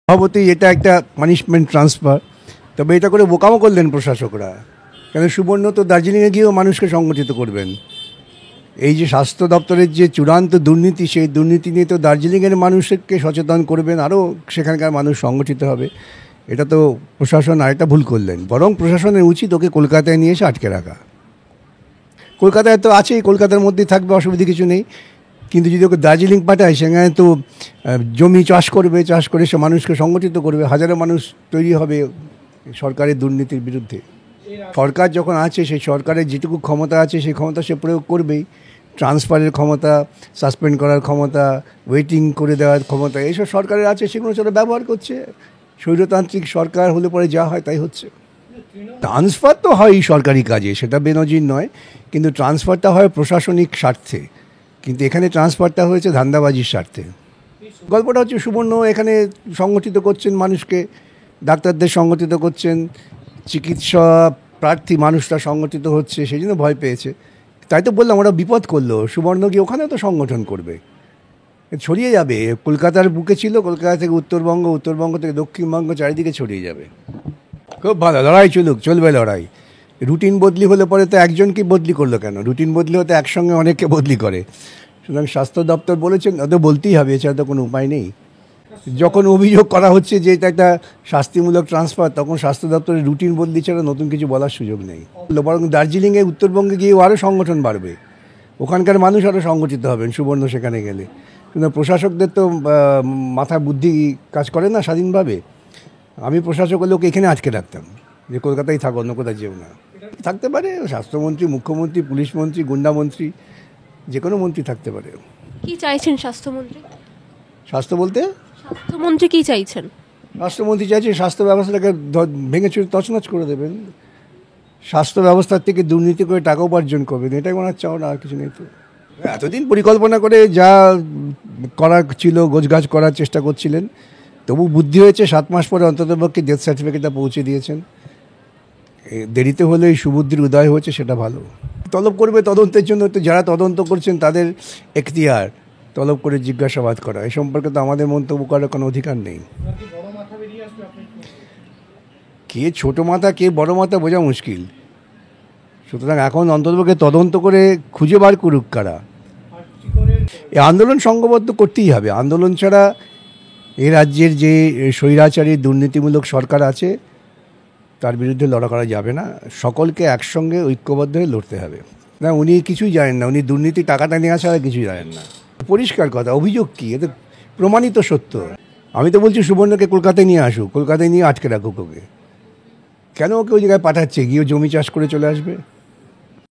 স্বভাবতই এটা একটা পানিশমেন্ট ট্রান্সফার, তবে এটা করে বোকামো করলেন প্রশাসকরা। কেন সুবর্ণ তো দার্জিলিংয়ে গিয়েও মানুষকে সংগঠিত করবেন। এই যে স্বাস্থ্য দপ্তরের যে চূড়ান্ত দুর্নীতি, সেই দুর্নীতি নিয়ে তো দার্জিলিংয়ের মানুষকে সচেতন করবেন, আরও সেখানকার মানুষ সংগঠিত হবে। এটা তো প্রশাসন আরেকটা ভুল করলেন। বরং প্রশাসনের উচিত ওকে কলকাতায় নিয়ে এসে আটকে রাখা। কলকাতায় তো আছেই, কলকাতার মধ্যেই থাকবে, অসুবিধা কিছু নেই। কিন্তু যদি ওকে দার্জিলিং পাঠায়, সেখানে তো জমি চাষ করবে, চাষ করে সে মানুষকে সংগঠিত করবে, হাজারো মানুষ তৈরি হবে সরকারের দুর্নীতির বিরুদ্ধে। সরকার যখন আছে, সেই সরকারের যেটুকু ক্ষমতা আছে সেই ক্ষমতা সে প্রয়োগ করবেই। ট্রান্সফারের ক্ষমতা, সাসপেন্ড করার ক্ষমতা, ওয়েটিং করে দেওয়ার ক্ষমতা, এইসব সরকারের আছে, সেগুলো সেটা ব্যবহার করছে। স্বৈরতান্ত্রিক সরকার হলে পরে যা হয় তাই হচ্ছে। ট্রান্সফার তো হয় সরকারি কাজে, সেটা বেনজির নয়, কিন্তু ট্রান্সফারটা হয় প্রশাসনিক স্বার্থে। কিন্তু এখানে ট্রান্সফারটা হয়েছে ধান্দাবাজির স্বার্থে। গল্পটা হচ্ছে সুবর্ণ এখানে সংগঠিত করছেন মানুষকে, ডাক্তারদের সংগঠিত করছেন, চিকিৎসা প্রার্থী মানুষরা সংগঠিত হচ্ছে, সেই জন্য ভয় পেয়েছে। তাই তো বললাম, ওরা বিপদ করলো। সুবর্ণ গিয়ে ওখানেও তো সংগঠন করবে, ছড়িয়ে যাবে। কলকাতার বুকে ছিল, কলকাতা থেকে উত্তরবঙ্গ, উত্তরবঙ্গ থেকে দক্ষিণবঙ্গ, চারিদিকে ছড়িয়ে যাবে। খুব ভালো, লড়াই চলবে লড়াই। রুটিন বদলি হলে পরে তো একজনকে বদলি করলো কেন? রুটিন বদলি হতে একসঙ্গে অনেককে বদলি করে। সুতরাং স্বাস্থ্য দপ্তর বলেছেন, ওদের বলতেই হবে, এছাড়া তো কোনো উপায় নেই। যখন অভিযোগ করা হচ্ছে যে এটা একটা শাস্তিমূলক ট্রান্সফার, তখন স্বাস্থ্য দপ্তরের রুটিন বদলি ছাড়া নতুন কিছু বলার সুযোগ নেই। বরং দার্জিলিংয়ে, উত্তরবঙ্গে গিয়ে আরও সংগঠন বাড়বে, ওখানকার মানুষ আরও সংগঠিত হবেন সুবর্ণ সেখানে গেলে। কিন্তু প্রশাসকদের তো মাথা বুদ্ধি কাজ করে না স্বাধীনভাবে। আমি প্রশাসক হলে ওকে এখানে আটকে রাখতাম, যে কলকাতায় থাকো, অন্য কোথায় যেও না। থাকতে পারে স্বাস্থ্যমন্ত্রী, মুখ্যমন্ত্রী, পুলিশ মন্ত্রী, গুন্ডামন্ত্রী, যে কোনো মন্ত্রী থাকতে পারে। কি চাইছেন স্বাস্থ্যমন্ত্রী? স্বাস্থ্য বলতে স্বাস্থ্যমন্ত্রী কি চাইছেন? স্বাস্থ্যমন্ত্রী চাইছে স্বাস্থ্য ব্যবস্থাটাকে ভেঙে চুরে তছনছ করে দেবেন, স্বাস্থ্য ব্যবস্থার থেকে দুর্নীতি করে টাকা উপার্জন করবেন, এটাই মনে হচ্ছে। না, আর কিছু নেই তো। এতদিন পরিকল্পনা করে যা করার ছিল গোছগাছ করার চেষ্টা করছিলেন, তবু বুদ্ধি হয়েছে 7 মাস পরে অন্ততপক্ষে ডেথ সার্টিফিকেটটা পৌঁছে দিয়েছেন। দেরিতে হলে এই সুবুদ্ধির উদয় হয়েছে, সেটা ভালো। তলব করবে তদন্তের জন্য, তো যারা তদন্ত করছেন তাদের এখতিয়ার তলব করে জিজ্ঞাসাবাদ করা, এ সম্পর্কে তো আমাদের মন্তব্য করার কোনো অধিকার নেই। কে ছোট মাথা কে বড় মাথা বোঝা মুশকিল। সুতরাং এখন অন্ততপক্ষে তদন্ত করে খুঁজে বার করুক কারা। এই আন্দোলন সংঘবদ্ধ করতেই হবে। আন্দোলন ছাড়া এ রাজ্যের যে স্বৈরাচারী দুর্নীতিমূলক সরকার আছে, তার বিরুদ্ধে লড়া করা যাবে না। সকলকে একসঙ্গে ঐক্যবদ্ধ হয়ে লড়তে হবে। না, উনি কিছুই জানেন না, উনি দুর্নীতি টাকাটা নেওয়া ছাড়া কিছুই জানেন না। পরিষ্কার কথা, অভিযোগ কী, এতে প্রমাণিত সত্য। আমি তো বলছি সুবর্ণকে কলকাতায় নিয়ে আসুক, কলকাতায় নিয়ে আটকে রাখুক ওকে। কেন ওকে ওই জায়গায় পাঠাচ্ছে? গিয়ে জমি চাষ করে চলে আসবে।